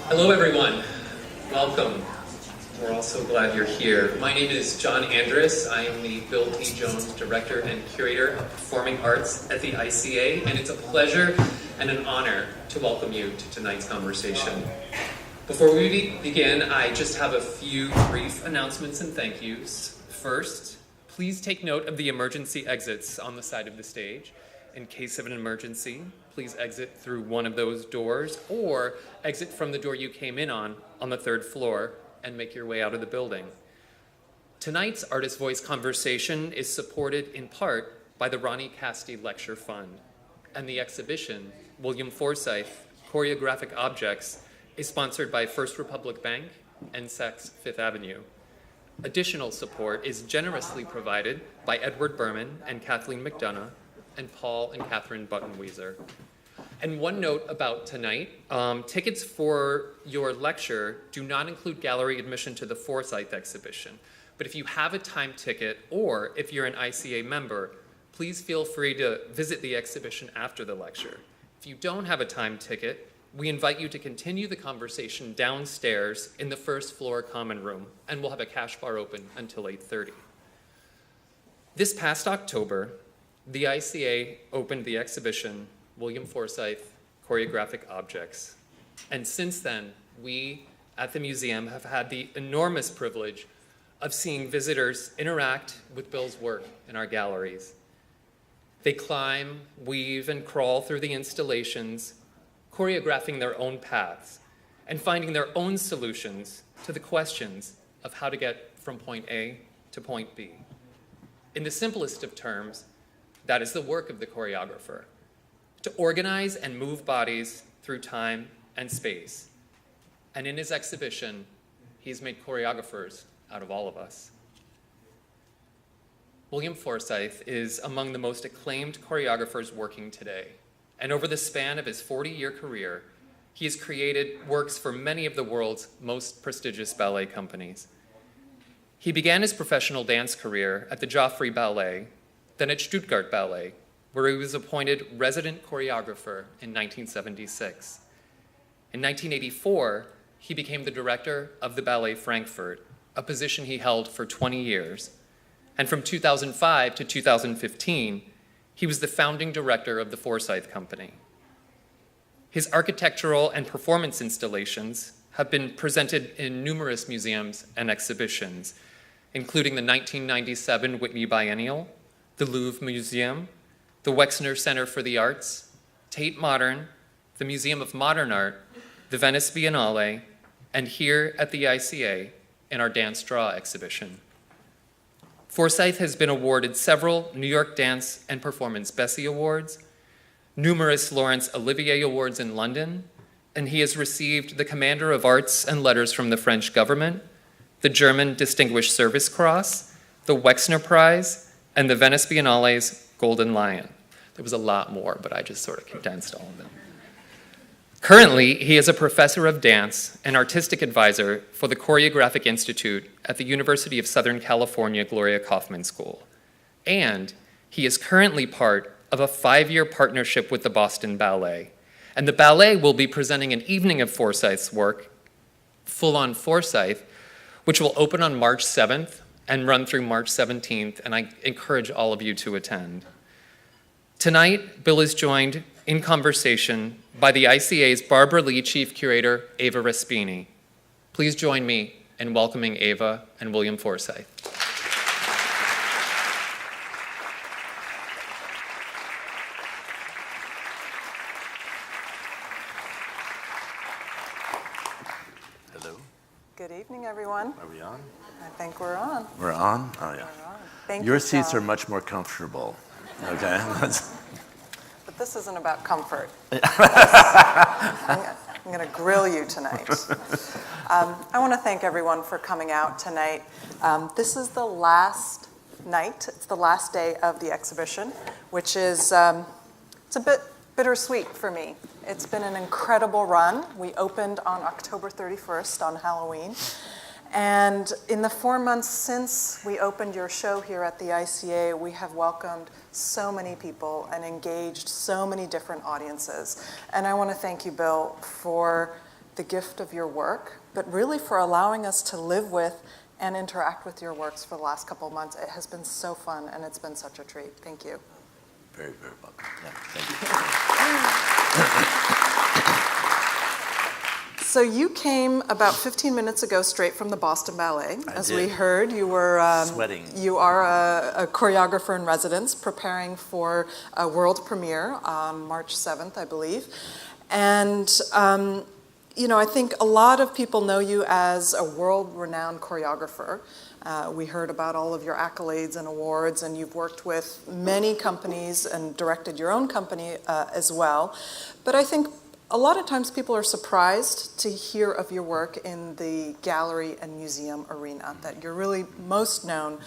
Hello everyone, welcome. We're all so glad you're here. My name is John Andrus. I am the Bill T. Jones Director and Curator of Performing Arts at the ICA, and it's a pleasure and an honor to welcome you to tonight's conversation. Before we begin, I just have a few brief announcements and thank yous. First, please take note of the emergency exits on the side of the stage. In case of an emergency, please exit through one of those doors or exit from the door you came in on the third floor and make your way out of the building. Tonight's Artist Voice conversation is supported in part by the Ronnie Casti Lecture Fund, and the exhibition, William Forsythe, Choreographic Objects, is sponsored by First Republic Bank and Saks Fifth Avenue. Additional support is generously provided by Edward Berman and Kathleen McDonough and Paul and Catherine Buttonwieser. And one note about tonight, tickets for your lecture do not include gallery admission to the Forsythe exhibition. But if you have a time ticket or if you're an ICA member, please feel free to visit the exhibition after the lecture. If you don't have a time ticket, we invite you to continue the conversation downstairs in the first floor common room, and we'll have a cash bar open until 8:30. This past October, the ICA opened the exhibition William Forsythe, Choreographic Objects. And since then, we at the museum have had the enormous privilege of seeing visitors interact with Bill's work in our galleries. They climb, weave, and crawl through the installations, choreographing their own paths and finding their own solutions to the questions of how to get from point A to point B. In the simplest of terms, that is the work of the choreographer, to organize and move bodies through time and space. And in his exhibition, he's made choreographers out of all of us. William Forsythe is among the most acclaimed choreographers working today. And over the span of his 40-year career, he has created works for many of the world's most prestigious ballet companies. He began his professional dance career at the Joffrey Ballet, then at Stuttgart Ballet, where he was appointed resident choreographer in 1976. In 1984, he became the director of the Ballet Frankfurt, a position he held for 20 years. And from 2005 to 2015, he was the founding director of the Forsythe Company. His architectural and performance installations have been presented in numerous museums and exhibitions, including the 1997 Whitney Biennial, the Louvre Museum, the Wexner Center for the Arts, Tate Modern, the Museum of Modern Art, the Venice Biennale, and here at the ICA in our Dance Draw exhibition. Forsythe has been awarded several New York Dance and Performance Bessie Awards, numerous Laurence Olivier Awards in London, and he has received the Commander of Arts and Letters from the French government, the German Distinguished Service Cross, the Wexner Prize, and the Venice Biennale's Golden Lion. There was a lot more, but I just sort of condensed all of them. Currently, he is a professor of dance and artistic advisor for the Choreographic Institute at the University of Southern California Gloria Kaufman School. And he is currently part of a 5-year partnership with the Boston Ballet. And the ballet will be presenting an evening of Forsythe's work, Full on Forsythe, which will open on March 7th and run through March 17th, and I encourage all of you to attend. Tonight, Bill is joined in conversation by the ICA's Barbara Lee Chief Curator, Eva Respini. Please join me in welcoming Eva and William Forsythe. Hello. Good evening, everyone. Are we on? I think we're on. We're on? Oh, yeah. We're on. Thank Your you, seats John. are much more comfortable. Okay. But this isn't about comfort. I'm going to grill you tonight. I want to thank everyone for coming out tonight. This is the last night. It's the last day of the exhibition, which is it's a bit bittersweet for me. It's been an incredible run. We opened on October 31st on Halloween. And in the 4 months since we opened your show here at the ICA, we have welcomed so many people and engaged so many different audiences. And I want to thank you, Bill, for the gift of your work, but really for allowing us to live with and interact with your works for the last couple of months. It has been so fun, and it's been such a treat. Thank you. Very, very welcome. Yeah, thank you. So you came about 15 minutes ago straight from the Boston Ballet. As we did. heard, you were Sweating. You are a choreographer in residence preparing for a world premiere on March 7th, I believe. And I think a lot of people know you as a world-renowned choreographer. We heard about all of your accolades and awards, and you've worked with many companies and directed your own company as well. But I think a lot of times people are surprised to hear of your work in the gallery and museum arena, that you're really most known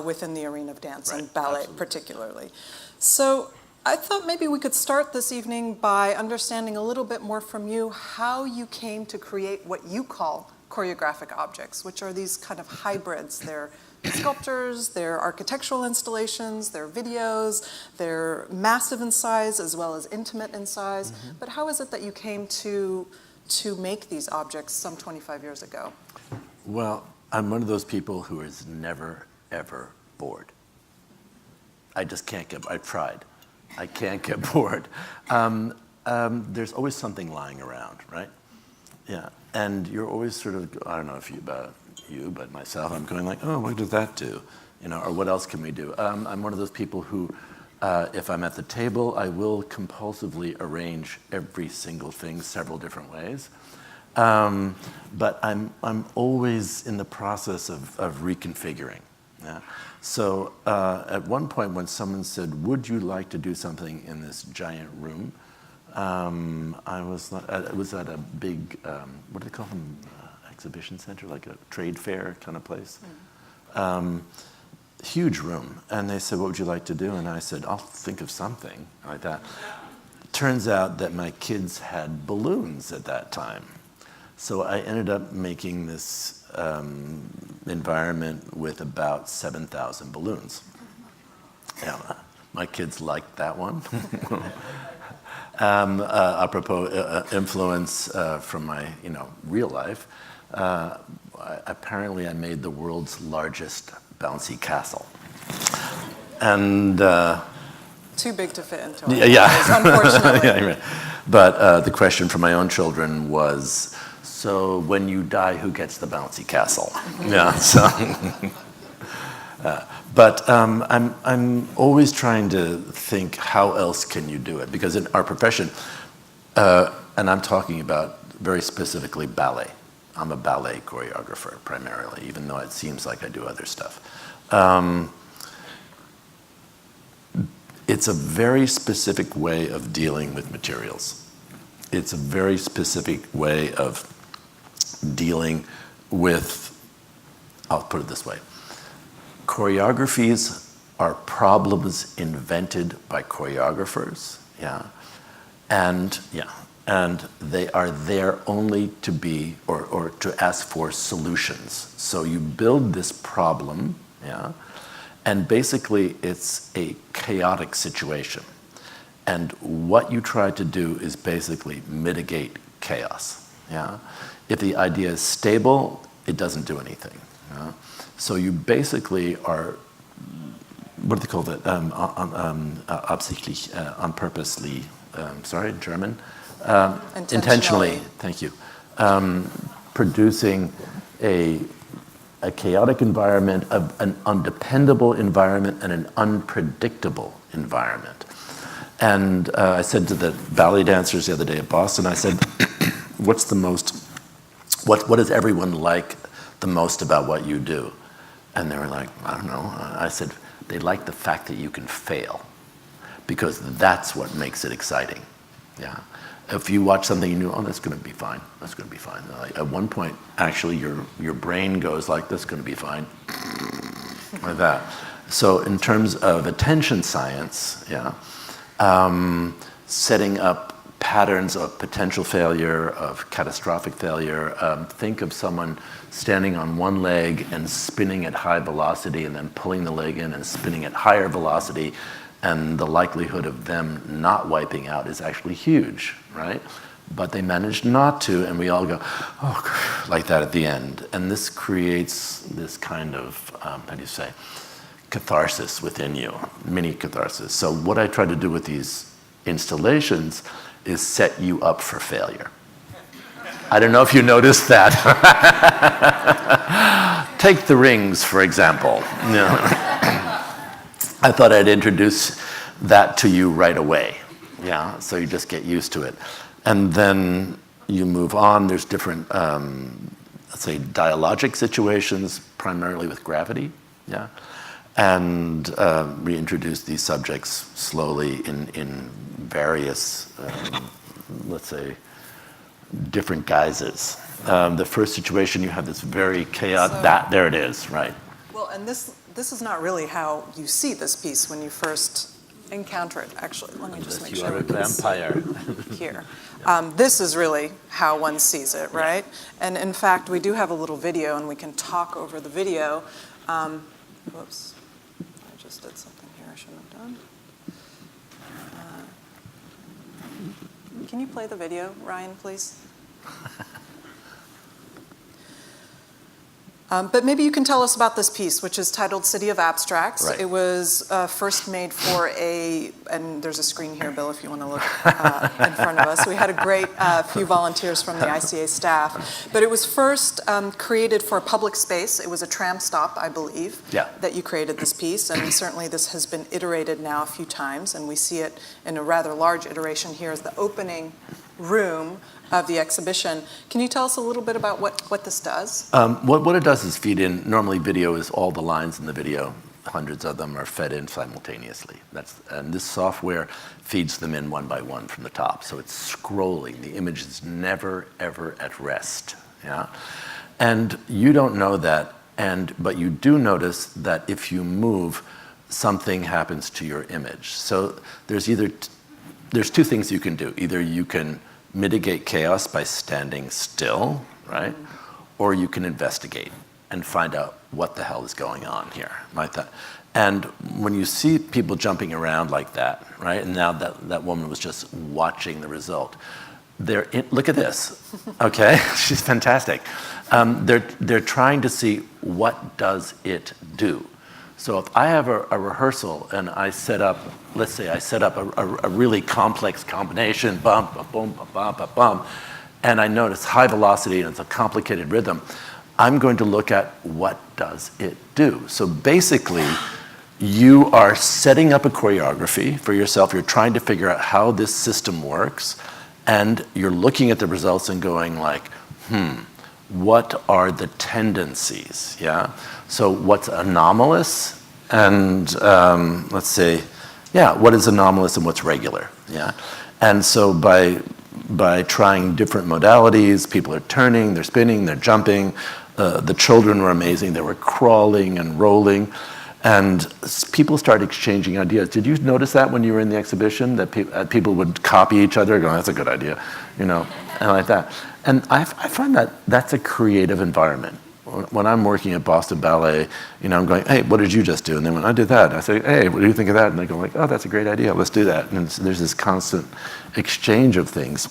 within the arena of dance and ballet, absolutely. particularly. So I thought maybe we could start this evening by understanding a little bit more from you how you came to create what you call choreographic objects, which are these kind of hybrids. They're sculptures, they're architectural installations, they're videos, they're massive in size as well as intimate in size. Mm-hmm. But how is it that you came to make these objects some 25 years ago? Well, I'm one of those people who is never, ever bored. I just can't I've tried. I can't get bored. There's always something lying around, right? Yeah, and you're always sort of, I don't know if but myself, I'm going like, oh, what does that do? Or what else can we do? I'm one of those people who, if I'm at the table, I will compulsively arrange every single thing several different ways. But I'm always in the process of reconfiguring. Yeah. So at one point when someone said, would you like to do something in this giant room? I was it was at a big, what do they call them, exhibition center, like a trade fair kind of place. Huge room. And they said, what would you like to do? And I said, I'll think of something like that. Turns out that my kids had balloons at that time. So I ended up making this environment with about 7,000 balloons. Yeah, my kids liked that one. Apropos influence from my real life, apparently I made the world's largest bouncy castle. And too big to fit into it. Yeah. Unfortunately. Yeah, right. But the question for my own children was, so when you die, who gets the bouncy castle? Yeah. So, but I'm always trying to think, how else can you do it? Because in our profession, and I'm talking about very specifically ballet. I'm a ballet choreographer primarily, even though it seems like I do other stuff. It's a very specific way of dealing with materials. It's a very specific way of dealing with, I'll put it this way, choreographies are problems invented by choreographers, and they are there only to be, or to ask for solutions. So you build this problem, and basically it's a chaotic situation. And what you try to do is basically mitigate chaos, If the idea is stable, it doesn't do anything. So you basically are, what do they call that? Absichtlich, on purposely, sorry, German? Intentionally, thank you. Producing a chaotic environment, an undependable environment, and an unpredictable environment. And I said to the ballet dancers the other day at Boston, I said, what does everyone like the most about what you do? And they were like, I don't know. I said, they like the fact that you can fail, because that's what makes it exciting. If you watch something you know, oh, that's going to be fine. That's going to be fine. At one point, actually, your brain goes like, that's going to be fine, like that. So in terms of attention science, setting up patterns of potential failure, of catastrophic failure. Think of someone standing on one leg and spinning at high velocity and then pulling the leg in and spinning at higher velocity, and the likelihood of them not wiping out is actually huge, right? but they manage not to, and we all go, oh, like that at the end. And this creates this kind of, how do you say, catharsis within you, mini catharsis. So what I try to do with these installations is set you up for failure. I don't know if you noticed that. Take the rings, for example. I thought I'd introduce that to you right away. Yeah, so you just get used to it. And then you move on. There's different, let's say, dialogic situations, primarily with gravity. Yeah. And reintroduce these subjects slowly in various, let's say, different guises. The first situation, you have this very chaotic, there it is, right. Well, and this is not really how you see this piece when you first encounter it. Actually, let me just make sure. You are a vampire. Here. This is really how one sees it, right? And in fact, we do have a little video, and we can talk over the video. Whoops. I just did something here I shouldn't have done. Can you play the video, Ryan, please? But maybe you can tell us about this piece, which is titled City of Abstracts. Right. It was first made for and there's a screen here, Bill, if you want to look in front of us. We had a great few volunteers from the ICA staff. But it was first created for a public space. It was a tram stop, I believe, that you created this piece. And certainly this has been iterated now a few times, and we see it in a rather large iteration here as the opening room of the exhibition. Can you tell us a little bit about what this does? What it does is feed in, normally video is all the lines in the video, hundreds of them are fed in simultaneously. And this software feeds them in one by one from the top. So it's scrolling, the image is never, ever at rest. Yeah? And you don't know that, but you do notice that if you move, something happens to your image. So there's two things you can do. Either you can mitigate chaos by standing still, right? Or you can investigate and find out what the hell is going on here, like that. And when you see people jumping around like that, right? And now that woman was just watching the result. Look at this, okay? She's fantastic. They're trying to see what does it do. So if I have a rehearsal and I set up, let's say I set up a really complex combination, bump, a boom, a bump, a bump, and I notice high velocity and it's a complicated rhythm, I'm going to look at what does it do. So basically, you are setting up a choreography for yourself. You're trying to figure out how this system works, and you're looking at the results and going like, what are the tendencies, yeah? So what's anomalous and let's say, what is anomalous and what's regular, yeah? And so by trying different modalities, people are turning, they're spinning, they're jumping. The children were amazing. They were crawling and rolling. And people started exchanging ideas. Did you notice that when you were in the exhibition, that people would copy each other, going, that's a good idea, and like that. And I find that that's a creative environment. When I'm working at Boston Ballet, I'm going, hey, what did you just do? And then when I did that, I say, hey, what do you think of that? And they go like, oh, that's a great idea, let's do that. And there's this constant exchange of things.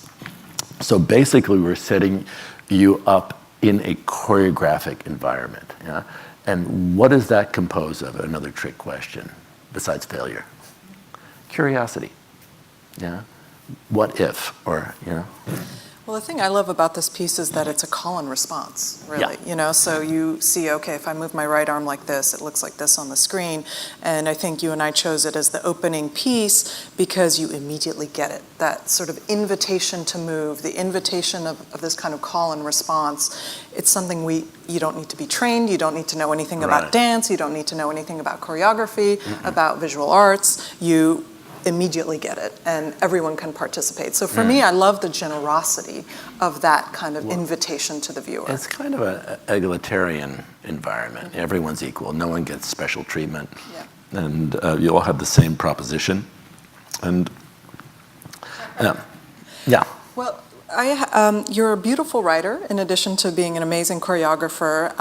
So basically, we're setting you up in a choreographic environment, yeah? And what is that composed of? Another trick question, besides failure. Curiosity, yeah? What if, Well, the thing I love about this piece is that it's a call and response, really. So you see, okay, if I move my right arm like this, it looks like this on the screen. And I think you and I chose it as the opening piece because you immediately get it. That sort of invitation to move, the invitation of this kind of call and response. It's something you don't need to be trained, you don't need to know anything about dance, you don't need to know anything about choreography, about visual arts. You immediately get it, and everyone can participate. So for me, I love the generosity of that kind of invitation to the viewer. It's kind of an egalitarian environment. Everyone's equal. No one gets special treatment. Yeah. And you all have the same proposition. And yeah. Well, You're a beautiful writer, in addition to being an amazing choreographer,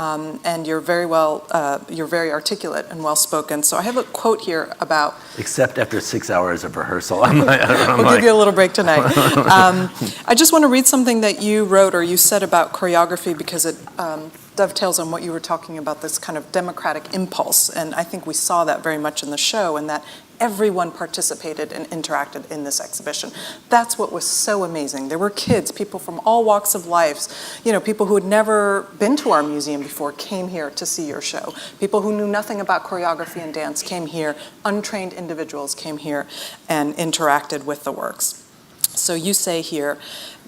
and you're very articulate and well-spoken. So I have a quote here about... Except after 6 hours of rehearsal. We'll give you a little break tonight. I just want to read something that you wrote or you said about choreography, because it dovetails on what you were talking about, this kind of democratic impulse. And I think we saw that very much in the show, and that everyone participated and interacted in this exhibition. That's what was so amazing. There were kids, people from all walks of life, people who had never been to our museum before came here to see your show. People who knew nothing about choreography and dance came here. Untrained individuals came here and interacted with the works. So you say here,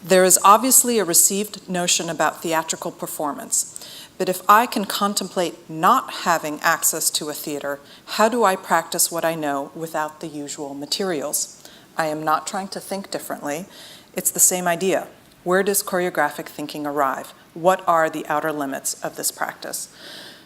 there is obviously a received notion about theatrical performance. But if I can contemplate not having access to a theater, how do I practice what I know without the usual materials? I am not trying to think differently. It's the same idea. Where does choreographic thinking arrive? What are the outer limits of this practice?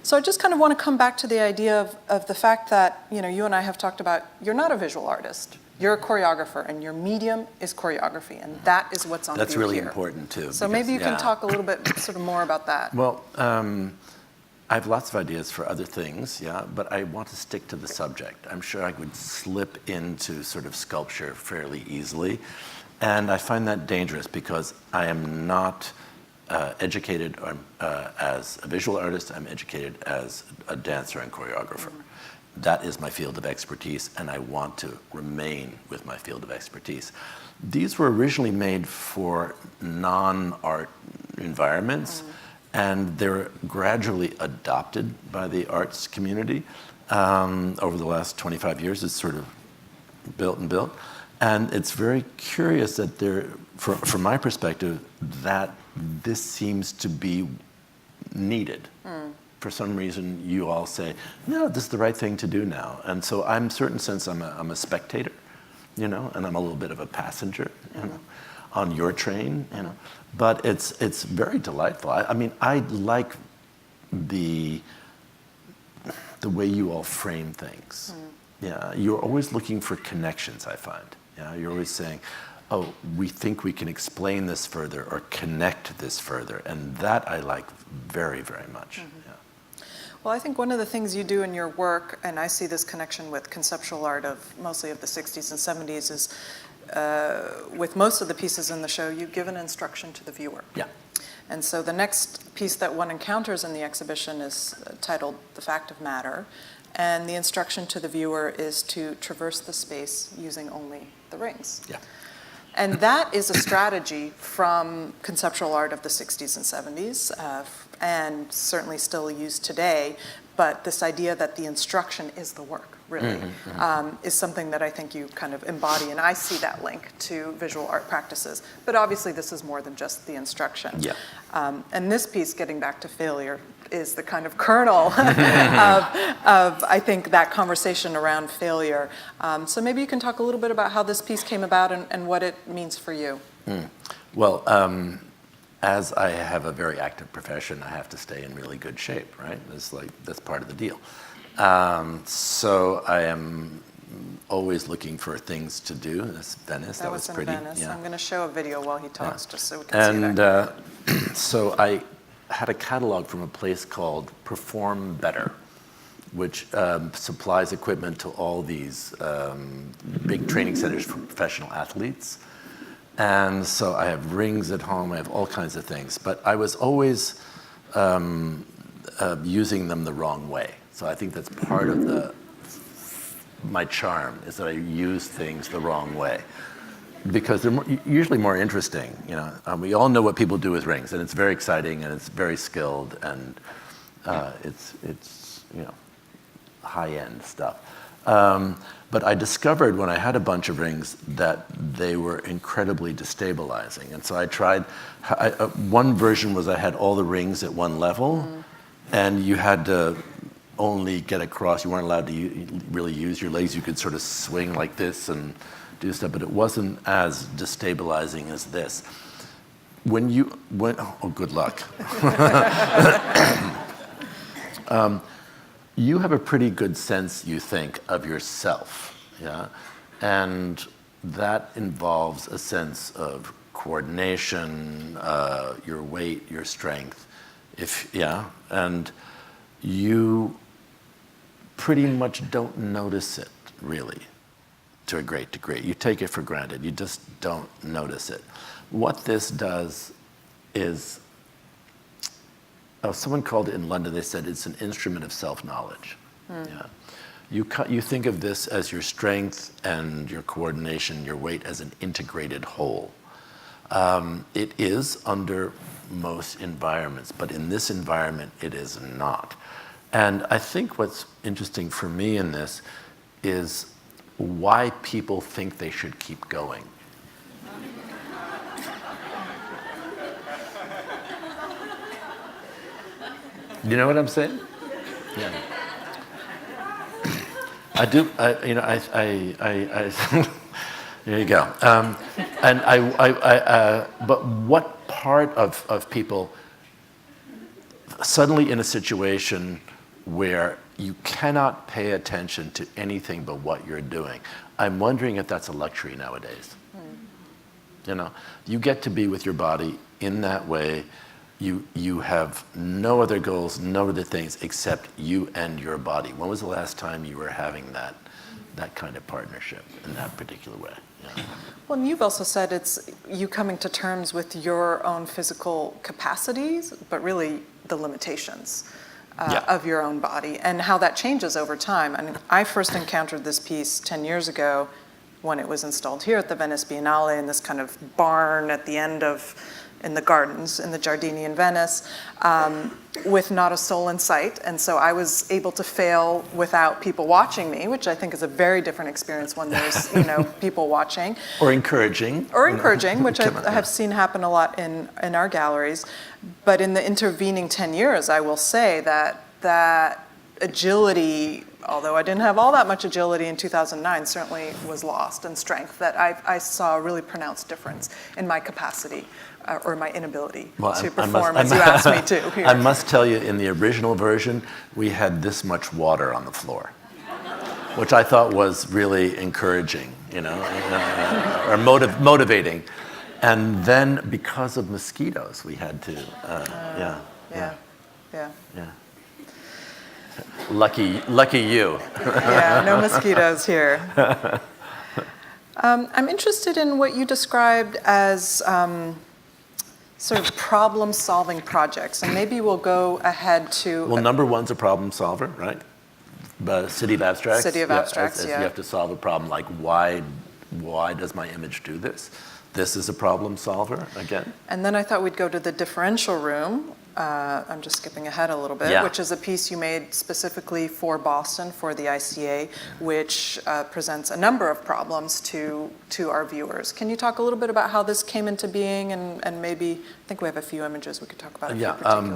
So I just kind of want to come back to the idea of the fact that, you and I have talked about, you're not a visual artist. You're a choreographer, and your medium is choreography, and that is what's on view here. That's really important, too. So maybe you can talk a little bit sort of more about that. Well, I have lots of ideas for other things, but I want to stick to the subject. I'm sure I would slip into sort of sculpture fairly easily, and I find that dangerous because I am not educated as a visual artist. I'm educated as a dancer and choreographer. That is my field of expertise, and I want to remain with my field of expertise. These were originally made for non-art environments, and they're gradually adopted by the arts community. Over the last 25 years, it's sort of built and built. And it's very curious that from my perspective, that this seems to be needed. For some reason, you all say, no, this is the right thing to do now. And so I'm, in a certain sense, I'm a spectator, and I'm a little bit of a passenger, on your train, But it's very delightful. I mean, I like the way you all frame things. Yeah, you're always looking for connections, I find. Yeah, you're always saying, oh, we think we can explain this further or connect this further. And that I like very, very much. Well, I think one of the things you do in your work, and I see this connection with conceptual art mostly of the 60s and 70s, is with most of the pieces in the show, you give an instruction to the viewer. Yeah. And so the next piece that one encounters in the exhibition is titled The Fact of Matter. And the instruction to the viewer is to traverse the space using only the rings. Yeah. And that is a strategy from conceptual art of the 60s and 70s, and certainly still used today. But this idea that the instruction is the work, really, is something that I think you kind of embody. And I see that link to visual art practices. But obviously, this is more than just the instruction. Yeah. And this piece, getting back to failure, is the kind of kernel of, I think, that conversation around failure. So maybe you can talk a little bit about how this piece came about and what it means for you. Well, as I have a very active profession, I have to stay in really good shape, right? That's part of the deal. So I am always looking for things to do. That's Venice. That was pretty. Venice. Yeah. I'm going to show a video while he talks, just so we can see that. So I had a catalog from a place called Perform Better, which supplies equipment to all these big training centers for professional athletes. And so I have rings at home, I have all kinds of things. But I was always using them the wrong way. So I think that's part of my charm, is that I use things the wrong way. Because they're usually more interesting, we all know what people do with rings, and it's very exciting, and it's very skilled, and it's high-end stuff. But I discovered when I had a bunch of rings that they were incredibly destabilizing, and so I tried. One version was I had all the rings at one level, and you had to only get across. You weren't allowed to really use your legs. You could sort of swing like this and do stuff, but it wasn't as destabilizing as this. Oh, good luck. You have a pretty good sense, you think, of yourself, yeah? And that involves a sense of coordination, your weight, your strength. And you pretty much don't notice it, really, to a great degree. You take it for granted. You just don't notice it. What this does is, someone called it in London, they said it's an instrument of self-knowledge. Yeah. You think of this as your strength and your coordination, your weight as an integrated whole. It is under most environments, but in this environment, it is not. And I think what's interesting for me in this is why people think they should keep going. You know what I'm saying? Yeah. I do. There you go. But what part of people suddenly in a situation where you cannot pay attention to anything but what you're doing? I'm wondering if that's a luxury nowadays. You know, you get to be with your body in that way. You have no other goals, no other things except you and your body. When was the last time you were having that kind of partnership in that particular way? Yeah. Well, and you've also said it's you coming to terms with your own physical capacities, but really the limitations of your own body and how that changes over time. I mean, I first encountered this piece 10 years ago when it was installed here at the Venice Biennale in this kind of barn at the end of in the gardens, in the Giardini in Venice, with not a soul in sight. And so I was able to fail without people watching me, which I think is a very different experience when there's, people watching. Or encouraging. Which I have seen happen a lot in our galleries. But in the intervening 10 years, I will say that agility, although I didn't have all that much agility in 2009, certainly was lost, and strength, that I saw a really pronounced difference in my capacity or my inability to perform, as you asked me to. Here. I must tell you, in the original version, we had this much water on the floor, which I thought was really encouraging, or motivating. And then, because of mosquitoes, we had to, Yeah. Lucky you. Yeah, no mosquitoes here. I'm interested in what you described as sort of problem-solving projects, and maybe we'll go ahead to... Well, number one's a problem solver, right? But City of Abstracts. City of Abstracts, You have to solve a problem like, why does my image do this? This is a problem solver, again. And then I thought we'd go to the differential room. I'm just skipping ahead a little bit, which is a piece you made specifically for Boston, for the ICA, which presents a number of problems to our viewers. Can you talk a little bit about how this came into being, and maybe, I think we have a few images we could talk about.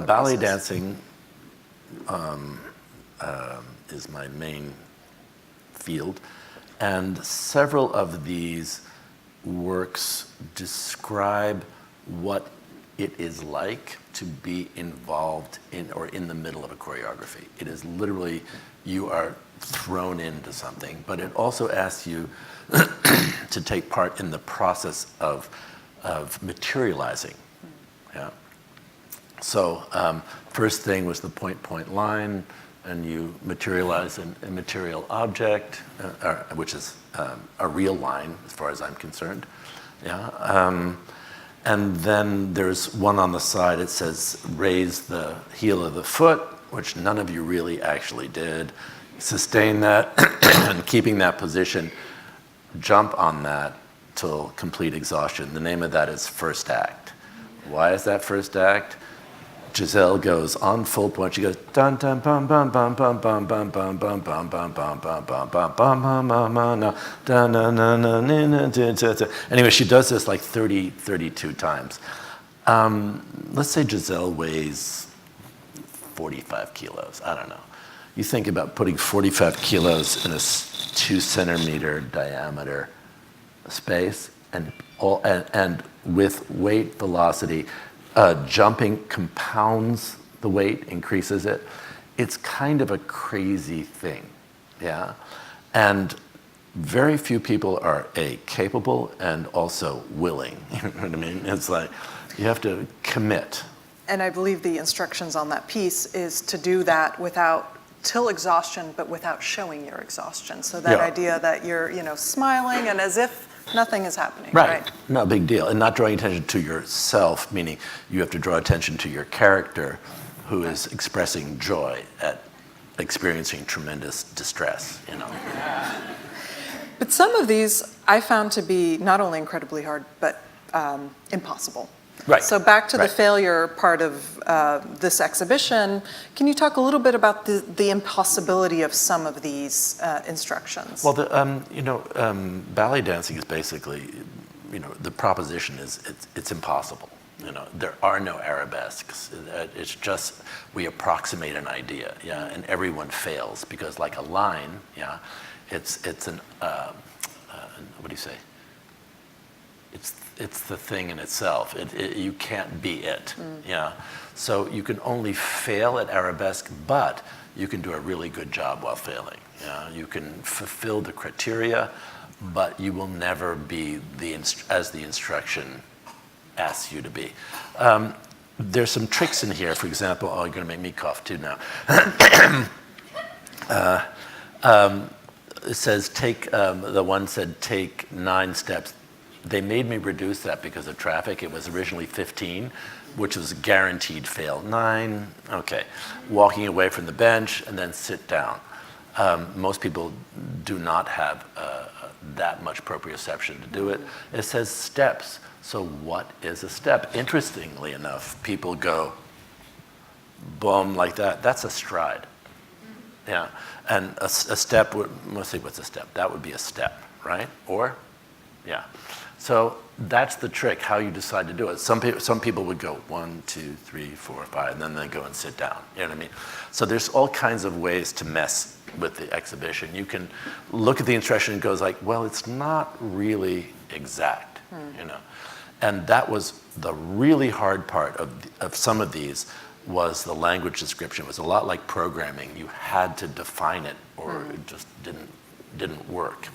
Ballet dancing is my main field, and several of these works describe what it is like to be involved in or in the middle of a choreography. It is literally, you are thrown into something, but it also asks you to take part in the process of materializing. Yeah. So first thing was the point line, and you materialize a material object, which is a real line as far as I'm concerned. Yeah. And then there's one on the side, it says raise the heel of the foot, which none of you really actually did. Sustain that, and keeping that position, jump on that till complete exhaustion. The name of that is first act. Why is that first act? Giselle goes on full point. She goes dun dun bum bum bum bum bum bum bum bum bum bum bum bum bum bum bum bum no dun dun dun dun. Anyway, she does this like 32 times. Let's say Giselle weighs 45 kilos. I don't know. You think about putting 45 kilos in a 2 centimeter diameter space, and with weight velocity. Jumping compounds the weight, increases it. It's kind of a crazy thing, yeah? And very few people are capable and also willing. You know what I mean? It's like you have to commit. And I believe the instructions on that piece is to do that without till exhaustion, but without showing your exhaustion. So that idea that you're, smiling and as if nothing is happening. Right. No big deal. And not drawing attention to yourself, meaning you have to draw attention to your character who is expressing joy at experiencing tremendous distress, But some of these I found to be not only incredibly hard, but impossible. Right. So back to the failure part of this exhibition, can you talk a little bit about the impossibility of some of these instructions? Well, ballet dancing is basically, the proposition is it's impossible. There are no arabesques. It's just we approximate an idea, and everyone fails because, like a line, it's an what do you say? It's the thing in itself. You can't be it. So you can only fail at arabesque, but you can do a really good job while failing. You can fulfill the criteria, but you will never be as the instruction asks you to be. There's some tricks in here. For example, you're going to make me cough too now. It says the one said take 9 steps. They made me reduce that because of traffic. It was originally 15, which was a guaranteed fail. 9, okay. Walking away from the bench and then sit down. Most people do not have that much proprioception to do it. It says steps. So what is a step? Interestingly enough, people go, boom, like that. That's a stride. Yeah. And a step would, let's see, what's a step? That would be a step, right? Or, yeah. So that's the trick, how you decide to do it. Some people would go 1, 2, 3, 4, 5, and then they go and sit down. You know what I mean? So there's all kinds of ways to mess with the exhibition. You can look at the instruction and it goes like, well, it's not really exact, And that was the really hard part of some of these was the language description. It was a lot like programming. You had to define it or it just didn't work.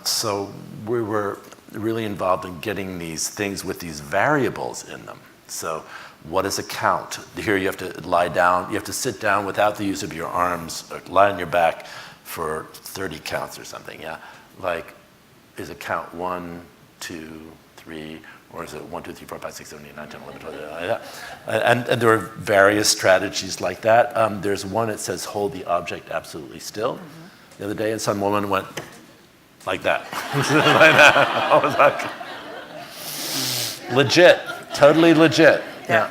So we were really involved in getting these things with these variables in them. So what is a count? Here you have to lie down. You have to sit down without the use of your arms, or lie on your back for 30 counts or something, Like, is a count 1, 2, 3, or is it 1, 2, 3, 4, 5, 6, 7, 8, 9, 10, 11, 12, like that. And there are various strategies like that. There's one that says hold the object absolutely still. The other day, and some woman went like that. Like that. I was like, legit, totally legit. Yeah.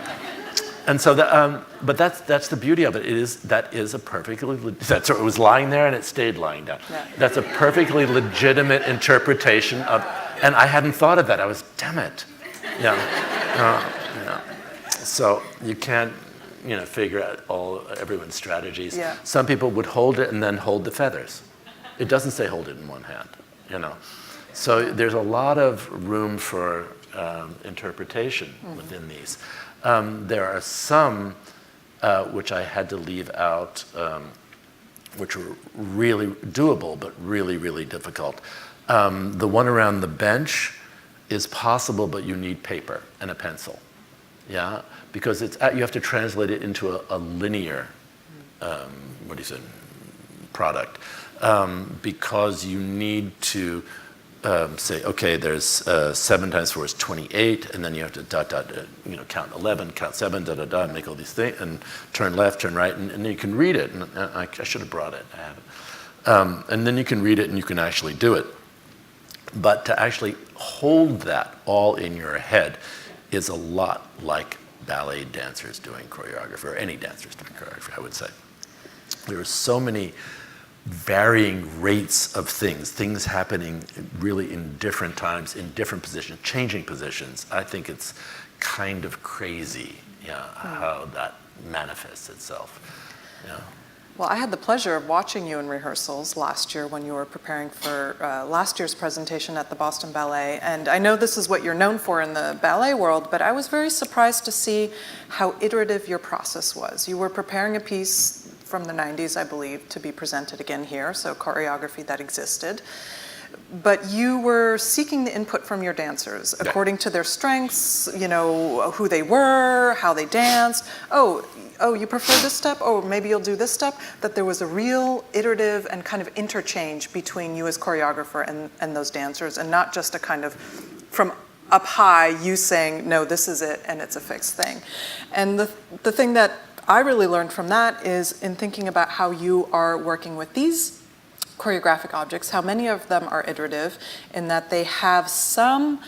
And so, but that's the beauty of it. That is a perfectly, it was lying there and it stayed lying down. Yeah. That's a perfectly legitimate interpretation of, and I hadn't thought of that. I was, damn it. So you can't, figure out everyone's strategies. Yeah. Some people would hold it and then hold the feathers. It doesn't say hold it in one hand, So there's a lot of room for interpretation within these. There are some which I had to leave out, which were really doable, but really, really difficult. The one around the bench is possible, but you need paper and a pencil. Yeah, because you have to translate it into a linear, product. Because you need to say, okay, there's 7 times 4 is 28, and then you have to count 11, count 7, make all these things, and turn left, turn right, and you can read it. And I should have brought it. I haven't. And then you can read it, and you can actually do it. But to actually hold that all in your head is a lot like ballet dancers doing choreography, or any dancers doing choreography, I would say. There are so many varying rates of things happening really in different times, in different positions, changing positions. I think it's kind of crazy, how that manifests itself. Well, I had the pleasure of watching you in rehearsals last year when you were preparing for last year's presentation at the Boston Ballet. And I know this is what you're known for in the ballet world, but I was very surprised to see how iterative your process was. You were preparing a piece from the 90s, I believe, to be presented again here, so choreography that existed. But you were seeking the input from your dancers according to their strengths, you know, who they were, how they danced. Oh, you prefer this step? Oh, maybe you'll do this step. That there was a real iterative and kind of interchange between you as choreographer and those dancers, and not just a kind of from up high, you saying, no, this is it, and it's a fixed thing. And the thing that I really learned from that is in thinking about how you are working with these choreographic objects, how many of them are iterative in that they have some,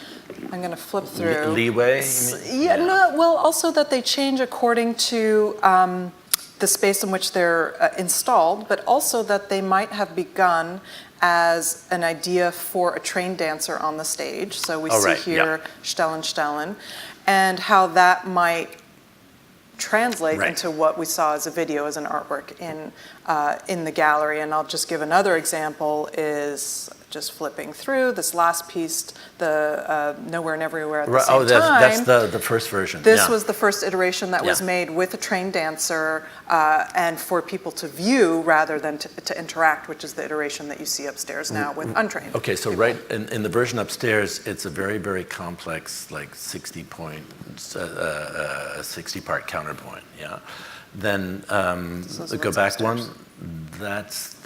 I'm going to flip through. Leeway? Yeah, no, well, also that they change according to the space in which they're installed, but also that they might have begun as an idea for a trained dancer on the stage. So we see here Stellan, and how that might translate into what we saw as a video, as an artwork in the gallery. And I'll just give another example is just flipping through this last piece, the Nowhere and Everywhere at the same time. That's the first version. This was the first iteration that was made with a trained dancer and for people to view rather than to interact, which is the iteration that you see upstairs now with untrained. Okay, so people. in the version upstairs, it's a very, very complex, like 60-part counterpoint, yeah. Then go back upstairs. one. That's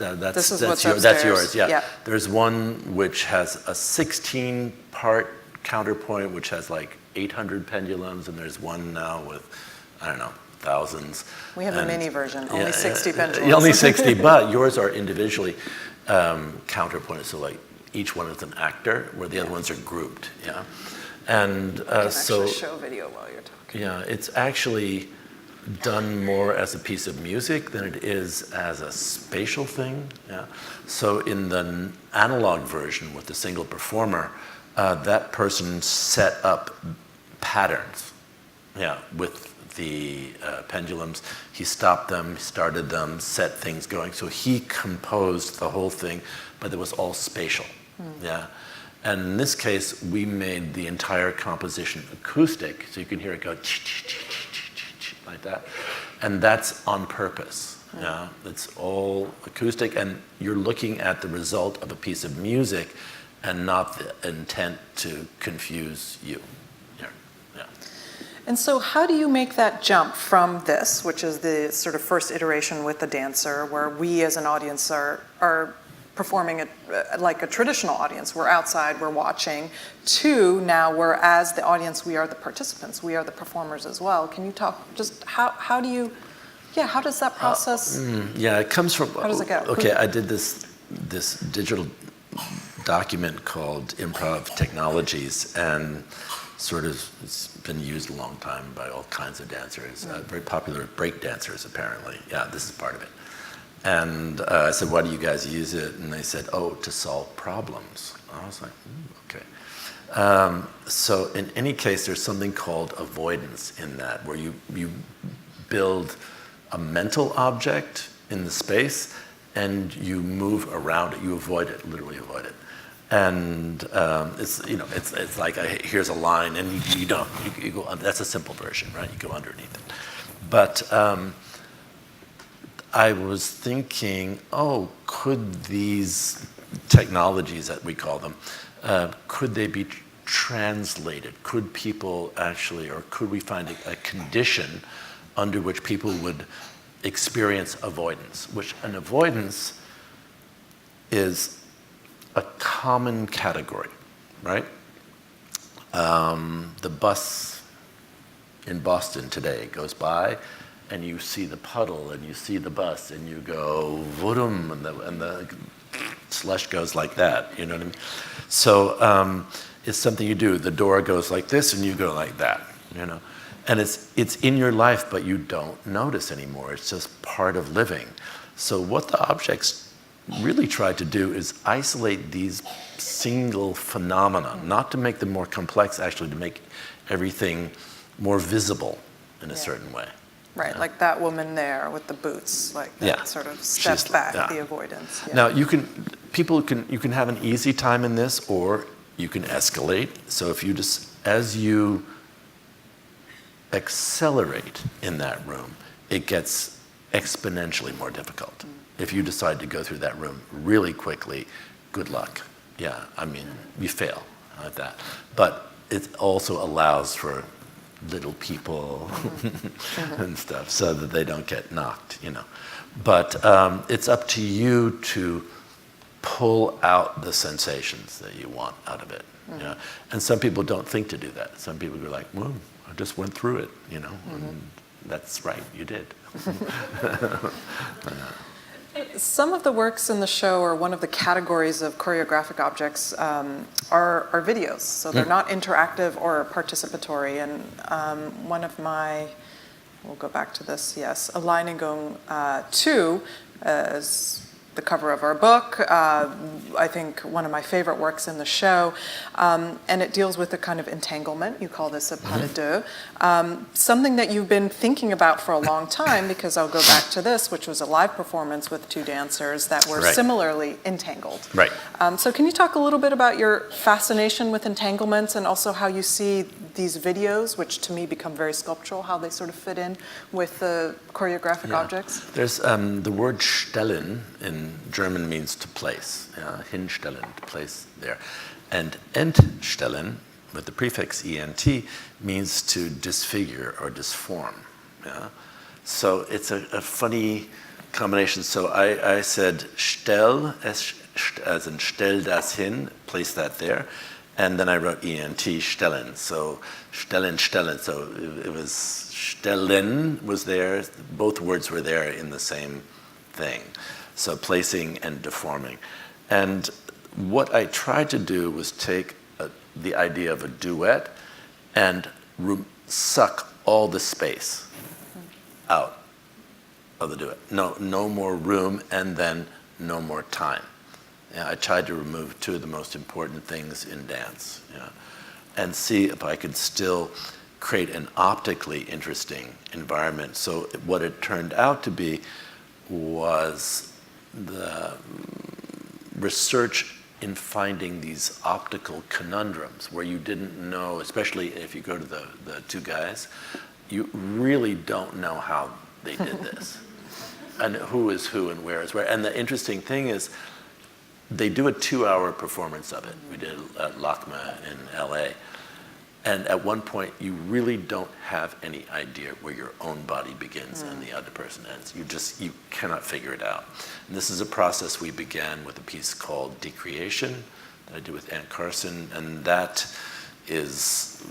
yours. Yeah. There's one which has a 16-part counterpoint, which has like 800 pendulums, and there's one now with, I don't know, thousands. We have a mini version, only 60 pendulums. Only 60, but yours are individually counterpointed, so like each one is an actor, where the other ones are grouped. Yeah, and so actually show video while you're talking. Yeah, it's actually done more as a piece of music than it is as a spatial thing. Yeah. So in the analog version with the single performer, that person set up patterns, with the pendulums. He stopped them, started them, set things going. So he composed the whole thing, but it was all spatial. Yeah. And in this case, we made the entire composition acoustic, so you can hear it go like that, and that's on purpose. Yeah, it's all acoustic, and you're looking at the result of a piece of music, and not the intent to confuse you. Yeah. And so, how do you make that jump from this, which is the sort of first iteration with the dancer, where we as an audience are performing it like a traditional audience, we're outside, we're watching, to now where as the audience we are the participants, we are the performers as well. Can you talk just how do you, how does that process? It comes from, how does it go? Okay, I did this digital document called Improv Technologies, and sort of it's been used a long time by all kinds of dancers, very popular break dancers apparently. Yeah, this is part of it. And I said, why do you guys use it? And they said, to solve problems. I was like, okay. So in any case, there's something called avoidance in that, where you build a mental object in the space and you move around it. You avoid it, literally avoid it. And it's like here's a line, and you don't. You go. That's a simple version, right? You go underneath it. But I was thinking, could these technologies that we call them, could they be translated? Could people actually, or could we find a condition under which people would experience avoidance? Which an avoidance is a common category, right? The bus in Boston today goes by, and you see the puddle, and you see the bus, and you go, vroom, and the slush goes like that, you know what I mean? So it's something you do. The door goes like this, and you go like that, you know? And it's in your life, but you don't notice anymore. It's just part of living. So what the objects really tried to do is isolate these single phenomena, not to make them more complex, actually to make everything more visible in a certain way. Right, like that woman there with the boots, like that sort of step back, the avoidance. Yeah. Now you can have an easy time in this, or you can escalate. So if you as you accelerate in that room, it gets exponentially more difficult. If you decide to go through that room really quickly, good luck. Yeah, I mean, you fail at that. But it also allows for little people and stuff so that they don't get knocked, you know. But it's up to you to pull out the sensations that you want out of it. You know? And some people don't think to do that. Some people are like, well, I just went through it, you know. And that's right, you did. Some of the works in the show, or one of the categories of choreographic objects, are videos. So they're not interactive or participatory. And one of my, we'll go back to this, yes, Alleinigung 2 is the cover of our book. I think one of my favorite works in the show. And it deals with a kind of entanglement. You call this a pas de deux. Something that you've been thinking about for a long time, because I'll go back to this, which was a live performance with two dancers that were similarly entangled. Right. So can you talk a little bit about your fascination with entanglements, and also how you see these videos, which to me become very sculptural, how they sort of fit in with the choreographic objects? There's the word stellen in German means to place, hinstellen, to place there. And Ent Stellan, with the prefix ent, means to disfigure or disform. Yeah? So it's a funny combination. So I said stell, as in stell das hin, place that there. And then I wrote ent, stellen. So stellen, stellen. So it was stellen was there. Both words were there in the same thing. So placing and deforming. And what I tried to do was take the idea of a duet and suck all the space out of the duet. No more room, and then no more time. I tried to remove two of the most important things in dance, and see if I could still create an optically interesting environment. So what it turned out to be was the research in finding these optical conundrums where you didn't know, especially if you go to the two guys, you really don't know how they did this and who is who and where is where. And the interesting thing is, they do a 2-hour performance of it. We did it at LACMA in LA. And at one point, you really don't have any idea where your own body begins and the other person ends. You cannot figure it out. And this is a process we began with a piece called Decreation that I do with Ant Carson. And that is,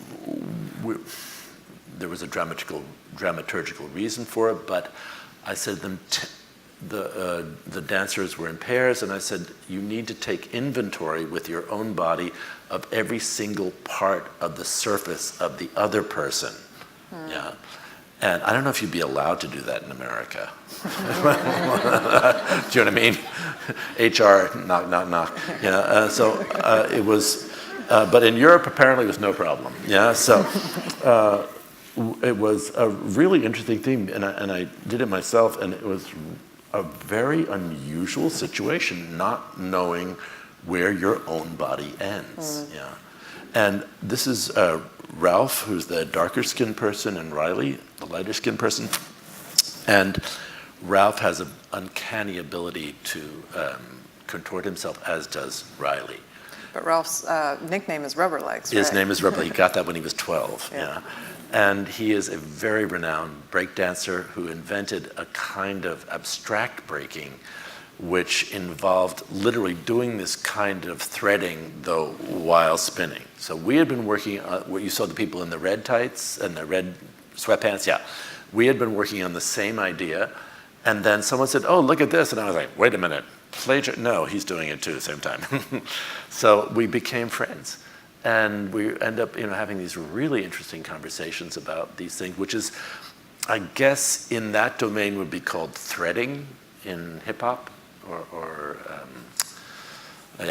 there was a dramaturgical reason for it, but I said the dancers were in pairs, and I said, you need to take inventory with your own body of every single part of the surface of the other person. Yeah. And I don't know if you'd be allowed to do that in America. Do you know what I mean? HR, knock, knock, knock. So it was, but in Europe apparently it was no problem. Yeah, so it was a really interesting thing, and I did it myself, and it was a very unusual situation, not knowing where your own body ends. Yeah, and this is Ralph, who's the darker skinned person, and Riley, the lighter skinned person. And Ralph has an uncanny ability to contort himself, as does Riley. But Ralph's nickname is Rubber Legs, right? His name is Rubber. He got that when he was 12. Yeah. And he is a very renowned breakdancer who invented a kind of abstract breaking, which involved literally doing this kind of threading, though, while spinning. So we had been working on what you saw, the people in the red tights and the red sweatpants. Yeah, we had been working on the same idea, and then someone said, "Oh, look at this," and I was like, "Wait a minute, no, he's doing it too at the same time." So we became friends. And we end up, having these really interesting conversations about these things, which is, I guess, in that domain would be called threading in hip hop, or in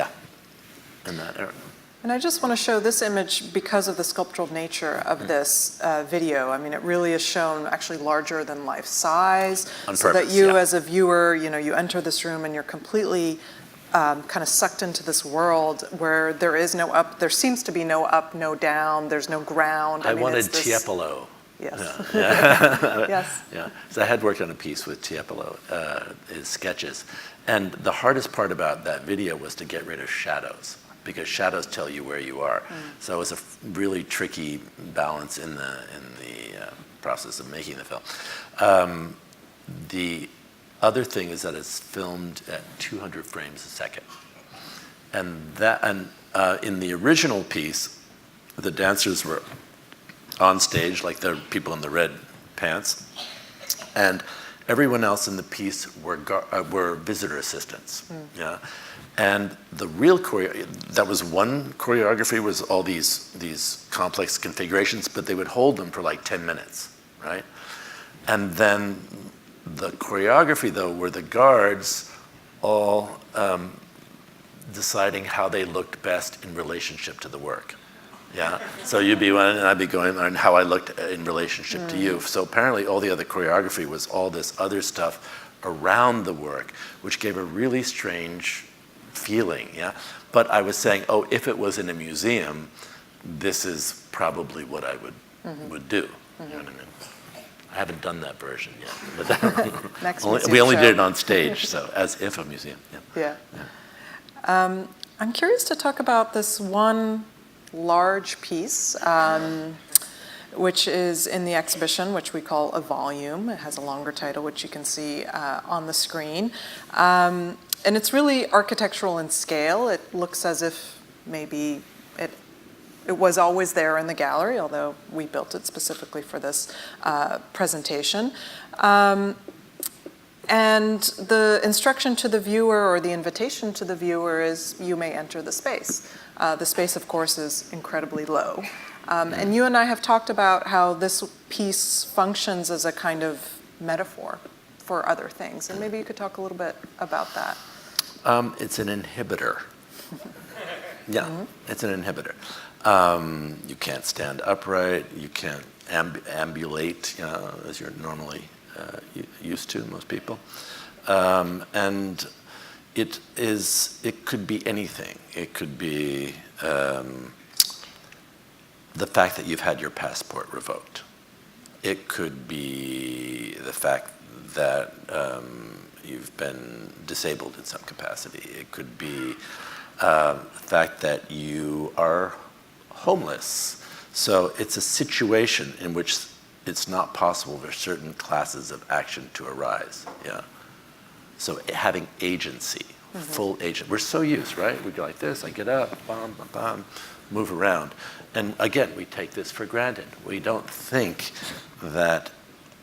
that area. And I just want to show this image because of the sculptural nature of this video. I mean, it really is shown actually larger than life size, On so purpose, that you, as a viewer, you enter this room and you're completely kind of sucked into this world where there seems to be no up, no down, there's no ground. I wanted Tiepolo. Yes. Yeah. Yes. Yeah. So I had worked on a piece with Tiepolo, his sketches, and the hardest part about that video was to get rid of shadows, because shadows tell you where you are. So it was a really tricky balance in the process of making the film. The other thing is that it's filmed at 200 frames a second, and in the original piece, the dancers were on stage, like the people in the red pants, and everyone else in the piece were visitor assistants. Yeah, and the real that was one choreography, was all these complex configurations, but they would hold them for like 10 minutes, right? And then the choreography, though, were the guards all deciding how they looked best in relationship to the work. Yeah, so you'd be one, and I'd be going on how I looked in relationship to you. So apparently all the other choreography was all this other stuff around the work, which gave a really strange feeling, yeah? But I was saying, oh, if it was in a museum, this is probably what I would do. You know what I mean? I haven't done that version yet. But Next we only show. did it on stage, so as if a museum. Yeah. I'm curious to talk about this one large piece, which is in the exhibition, which we call a volume. It has a longer title, which you can see on the screen. And it's really architectural in scale. It looks as if maybe it was always there in the gallery, although we built it specifically for this presentation. And the instruction to the viewer, or the invitation to the viewer, is you may enter the space. The space, of course, is incredibly low. And you and I have talked about how this piece functions as a kind of metaphor for other things. And maybe you could talk a little bit about that. It's an inhibitor. Yeah, it's an inhibitor. You can't stand upright. You can't ambulate, as you're normally used to, most people. And it could be anything. It could be the fact that you've had your passport revoked. It could be the fact that you've been disabled in some capacity. It could be the fact that you are homeless. So it's a situation in which it's not possible for certain classes of action to arise. Yeah. So having agency, full agent. We're so used, right? We go like this, I get up, bam, bam, bam, move around. And again, we take this for granted. We don't think that,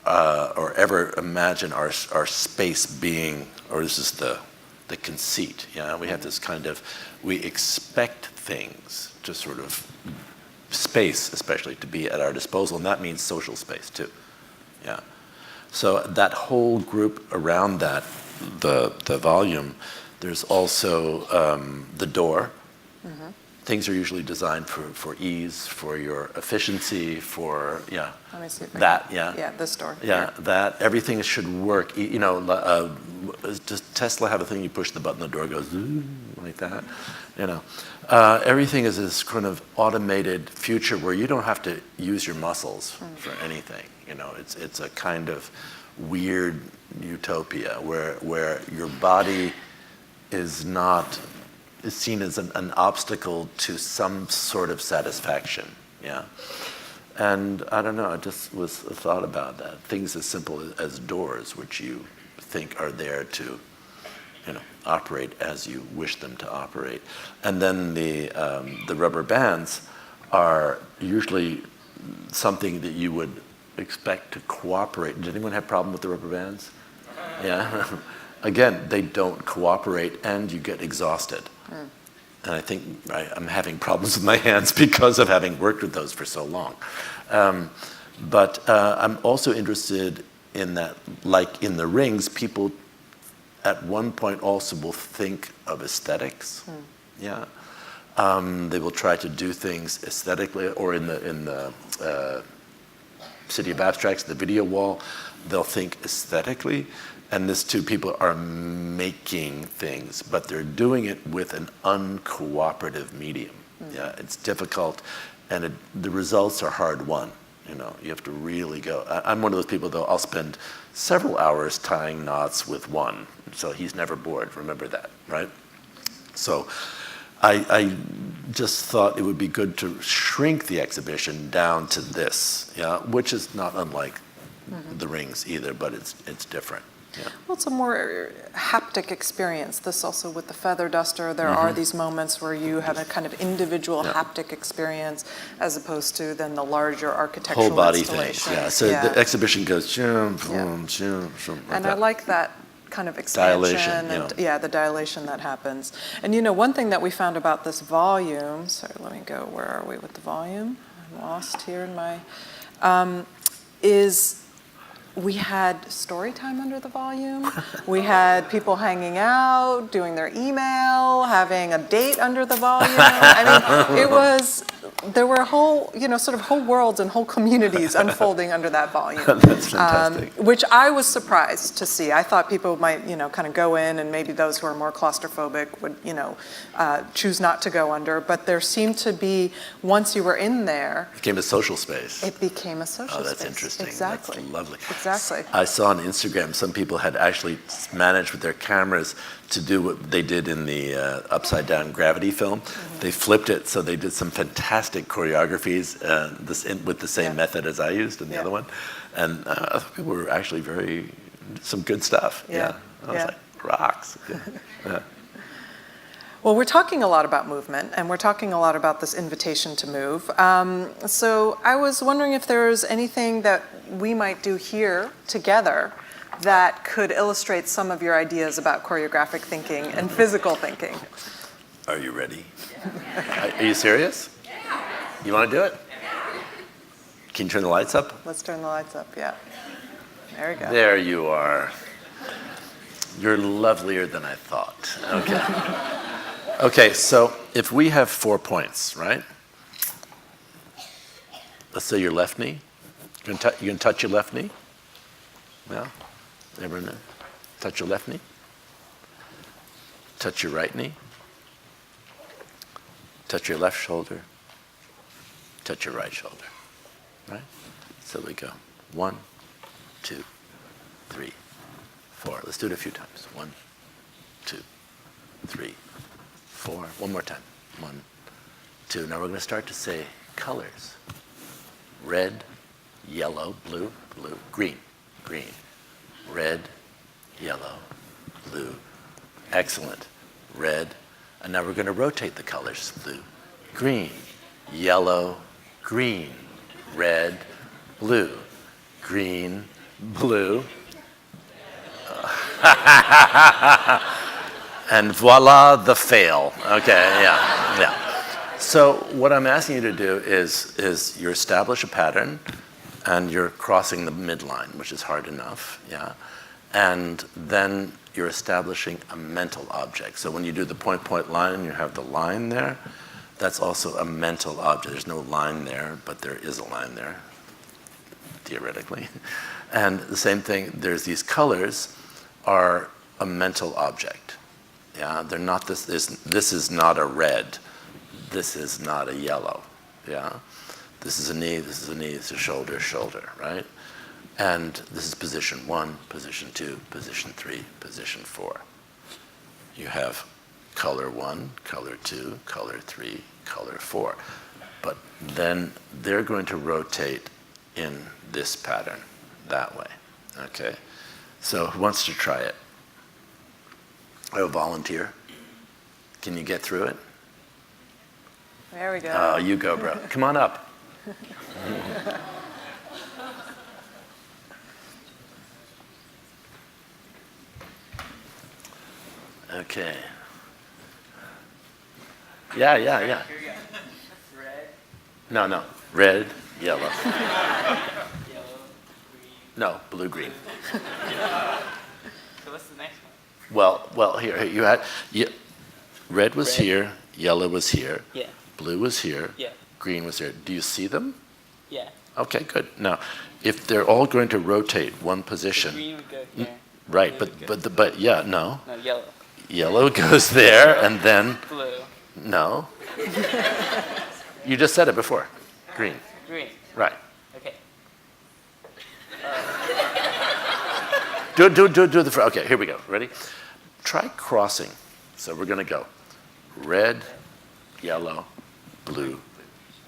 or ever imagine our space being, or this is the conceit. Yeah, we have this kind of, we expect things to sort of, space especially, to be at our disposal, and that means social space too. Yeah. So that whole group around that, the volume, there's also the door. Things are usually designed for ease, for your efficiency, for, yeah. Let me see if that, yeah. Yeah, this door. Yeah, that, everything should work. You know, does Tesla have a thing you push the button, the door goes, like that? You know, everything is this kind of automated future where you don't have to use your muscles for anything. You know, it's a kind of weird utopia where your body is seen as an obstacle to some sort of satisfaction. Yeah. And I don't know, I just was a thought about that. Things as simple as doors, which you think are there to, you know, operate as you wish them to operate. And then the rubber bands are usually something that you would expect to cooperate. Did anyone have a problem with the rubber bands? Yeah. Again, they don't cooperate and you get exhausted. And I think I'm having problems with my hands because of having worked with those for so long. But I'm also interested in that, like in the rings, people at one point also will think of aesthetics. Yeah. They will try to do things aesthetically, or in the City of Abstracts, the video wall, they'll think aesthetically. And these two people are making things, but they're doing it with an uncooperative medium. Yeah, it's difficult, and the results are hard won. You know, you have to really go. I'm one of those people, though, I'll spend several hours tying knots with one. So he's never bored, remember that, right? So I just thought it would be good to shrink the exhibition down to this, yeah, which is not unlike the rings either, but it's different. Yeah. Well, it's a more haptic experience. This also with the feather duster, there are these moments where you have a kind of individual haptic experience as opposed to then the larger architectural Whole body installations. things, yeah. So the exhibition goes shum, boom, shum, shum, like And that. I like that kind of expansion Dilation, and yeah. the dilation that happens. And you know, one thing that we found about this volume, sorry, let me go, where are we with the volume? I'm lost here in my, is we had story time under the volume. We had people hanging out, doing their email, having a date under the volume. I mean, it was, there were whole, you know, sort of whole worlds and whole communities unfolding under that volume. That's fantastic. Which I was surprised to see. I thought people might, you know, kind of go in, and maybe those who are more claustrophobic would, you know, choose not to go under. But there seemed to be, once you were in there, It became a social space. it became a social space. Oh, that's interesting. Exactly. That's lovely. Exactly. I saw on Instagram some people had actually managed with their cameras to do what they did in the upside down gravity film. They flipped it, so they did some fantastic choreographies with the same method as I used in the other one. And other people were actually some good stuff. Yeah. I was like, rocks. Yeah. Well, we're talking a lot about movement, and we're talking a lot about this invitation to move. So I was wondering if there's anything that we might do here together that could illustrate some of your ideas about choreographic thinking and physical thinking. Are you ready? Are you serious? You want to do it? Can you turn the lights up? Let's turn the lights up, yeah. There we go. There you are. You're lovelier than I thought. Okay. Okay, so if we have 4 points, right? Let's say your left knee. You can touch your left knee? Yeah? Everyone touch your left knee? Touch your right knee? Touch your left shoulder? Touch your right shoulder. Right? So we go 1, 2, 3, 4. Let's do it a few times. 1, 2, 3, 4. One more time. 1, 2. Now we're going to start to say colors. Red, yellow, blue, blue, green, green. Red, yellow, blue. Excellent. Red. And now we're going to rotate the colors. Blue, green, yellow, green, red, blue, green, blue. And voila, the fail. Okay, yeah. So what I'm asking you to do is you establish a pattern, and you're crossing the midline, which is hard enough, yeah. And then you're establishing a mental object. So when you do the point line and you have the line there, that's also a mental object. There's no line there, but there is a line there, theoretically. And the same thing, there's these colors are a mental object. Yeah, they're not this is not a red. This is not a yellow. Yeah. This is a knee, this is a knee, this is a shoulder, shoulder, right? And this is position 1, position 2, position 3, position 4. You have color 1, color 2, color 3, color 4. But then they're going to rotate in this pattern, that way, okay? So who wants to try it? I have a volunteer. Can you get through it? There we go. Oh, you go, bro. Come on up. Okay. Yeah. Red. No. Red, yellow. Yellow. Green. No, blue, green. So what's the next one? Well, here red was here, yellow was here, Yeah. blue was here, Yeah. green was here. Do you see them? Yeah. Okay, good. Now, if they're all going to rotate one position, Green would go here. right? Blue would go- But yeah, no. No, yellow. Yellow goes there, and then Blue. no. You just said it before. Green. Green. Right. Okay. Do the front. Okay, here we go. Ready? Try crossing. So we're going to go red, yellow, blue,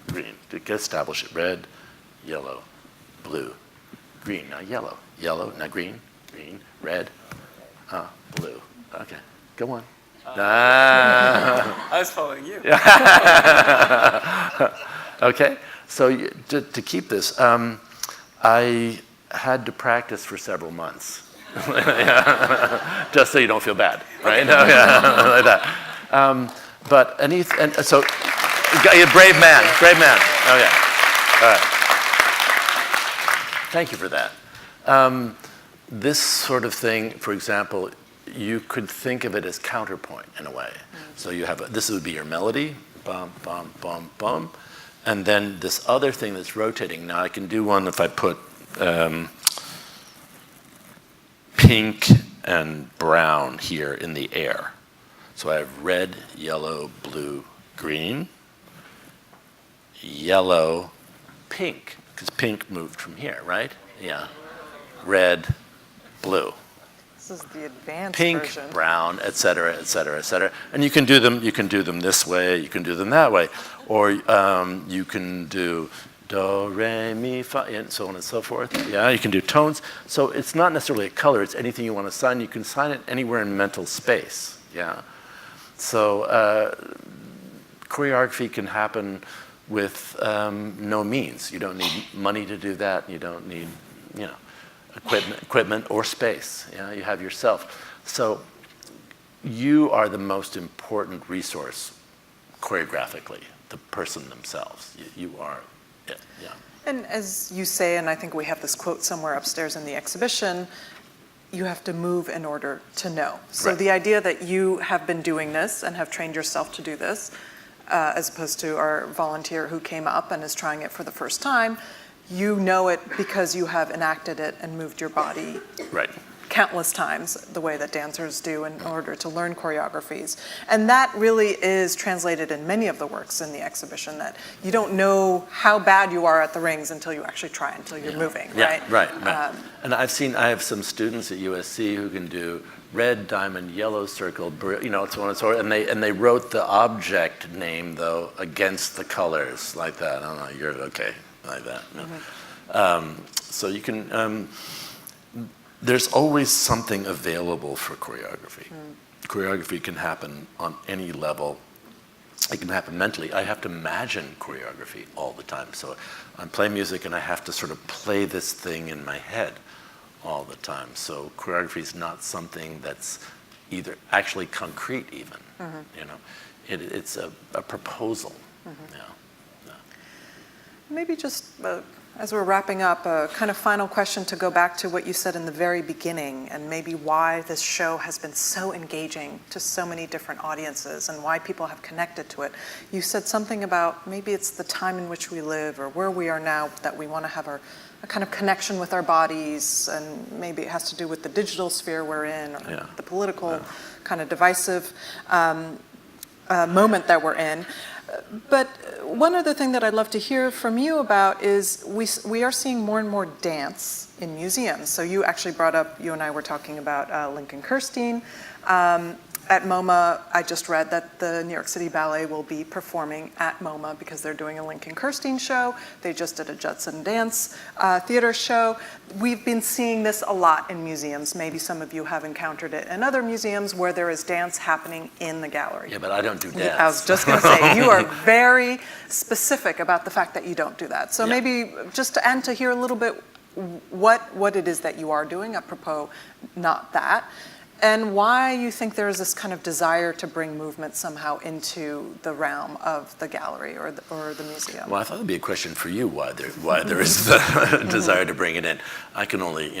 green. To establish it. Red, yellow, blue, green. Now yellow, yellow. Now green, green, red, blue. Okay, go on. I was following you. Okay, so to keep this, I had to practice for several months. Just so you don't feel bad, right? Okay. Like that. But so, a brave man. Okay, all right. Thank you for that. This sort of thing, for example, you could think of it as counterpoint in a way. So you have this would be your melody, bum, bum, bum, bum, and then this other thing that's rotating. Now I can do one if I put pink and brown here in the air. So I have red, yellow, blue, green, yellow, pink, because pink moved from here, right? Yeah. Red, blue. This is the advanced Pink, version. brown, et cetera, et cetera, et cetera. And you can do them this way, you can do them that way. Or you can do do, re, mi, fa, and so on and so forth. Yeah, you can do tones. So it's not necessarily a color, it's anything you want to sign. You can sign it anywhere in mental space. Yeah. So choreography can happen with no means. You don't need money to do that. You don't need, equipment or space. Yeah, you have yourself. So you are the most important resource choreographically, the person themselves. You are it. Yeah. And as you say, and I think we have this quote somewhere upstairs in the exhibition, you have to move in order to know. So Right. the idea that you have been doing this and have trained yourself to do this, as opposed to our volunteer who came up and is trying it for the first time, you know it because you have enacted it and moved your body Right. countless times the way that dancers do in order to learn choreographies. And that really is translated in many of the works in the exhibition, that you don't know how bad you are at the rings until you actually try, until you're moving, right? Yeah, right. And I have some students at USC who can do red diamond, yellow circle, so on and so forth, and they wrote the object name though against the colors like that. I don't know, you're okay like that. No. So you can. There's always something available for choreography. Choreography can happen on any level. It can happen mentally. I have to imagine choreography all the time. So I play music and I have to sort of play this thing in my head all the time. So choreography is not something that's either actually concrete even. It's a proposal. Yeah. Maybe just as we're wrapping up, a kind of final question to go back to what you said in the very beginning, and maybe why this show has been so engaging to so many different audiences and why people have connected to it. You said something about maybe it's the time in which we live or where we are now, that we want to have a kind of connection with our bodies, and maybe it has to do with the digital sphere we're in, or the political kind of divisive moment that we're in. But one other thing that I'd love to hear from you about is we are seeing more and more dance in museums. So you actually brought up, you and I were talking about Lincoln Kirstein. At MoMA, I just read that the New York City Ballet will be performing at MoMA because they're doing a Lincoln Kirstein show. They just did a Judson Dance theater show. We've been seeing this a lot in museums. Maybe some of you have encountered it in other museums where there is dance happening in the gallery. Yeah, but I don't do dance. I was just going to say, you are very specific about the fact that you don't do that. So maybe just to hear a little bit what it is that you are doing, apropos not that, and why you think there is this kind of desire to bring movement somehow into the realm of the gallery or the museum. Well, I thought it'd be a question for you why there is the desire to bring it in. I can only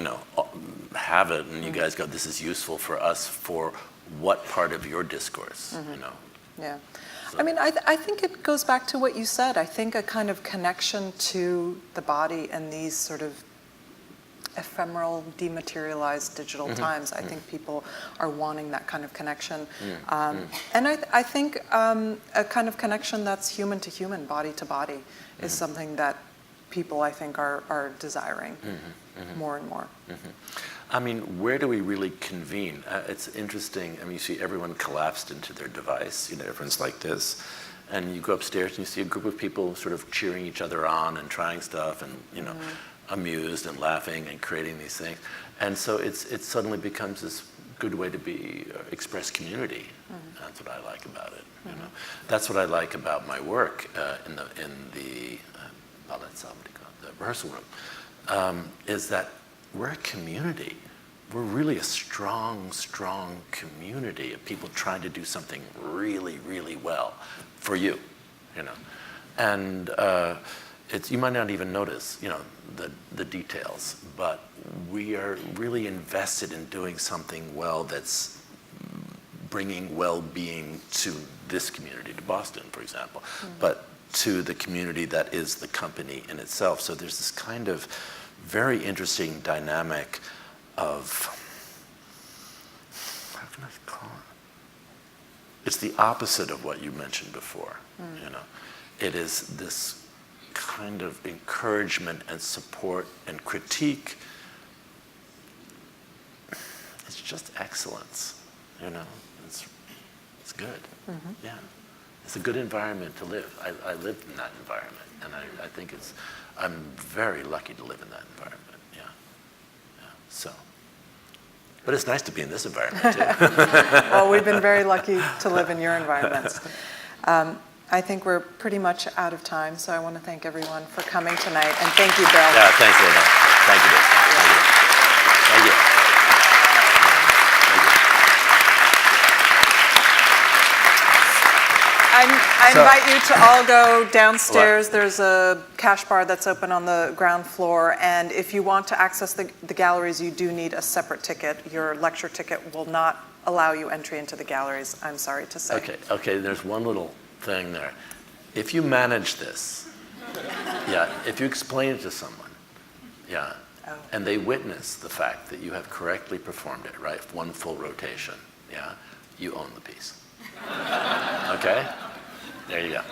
have it, and you guys go, this is useful for us for what part of your discourse, Yeah. So. I mean, I think it goes back to what you said. I think a kind of connection to the body and these sort of ephemeral, dematerialized digital times. I think people are wanting that kind of connection. And I think a kind of connection that's human to human, body to body, is something that people, I think, are desiring more and more. I mean, where do we really convene? It's interesting. I mean, you see everyone collapsed into their device. You know, everyone's like this. And you go upstairs and you see a group of people sort of cheering each other on and trying stuff and, you know, amused and laughing and creating these things. And so it suddenly becomes this good way to be express community. That's what I like about it. You know, that's what I like about my work in the ballet salle, the rehearsal room, is that we're a community. We're really a strong, strong community of people trying to do something really, really well for you. You know, and you might not even notice, you know, the details, but we are really invested in doing something well that's bringing well-being to this community, to Boston, for example, but to the community that is the company in itself. So there's this kind of very interesting dynamic of, how can I call it? It's the opposite of what you mentioned before, you know. It is this kind of encouragement and support and critique. It's just excellence, you know. It's good. Yeah, it's a good environment to live. I lived in that environment, and I think I'm very lucky to live in that environment. Yeah. So, but it's nice to be in this environment too. Well, we've been very lucky to live in your environments. I think we're pretty much out of time, so I want to thank everyone for coming tonight, and thank you, Bill. Yeah, thanks, Eva. Thank you, Bill. Thank you. I invite you to all go downstairs. There's a cash bar that's open on the ground floor, and if you want to access the galleries, you do need a separate ticket. Your lecture ticket will not allow you entry into the galleries, I'm sorry to say. Okay, there's one little thing there. If you manage this, if you explain it to someone, and they witness the fact that you have correctly performed it, right, one full rotation, you own the piece. Okay? There you go.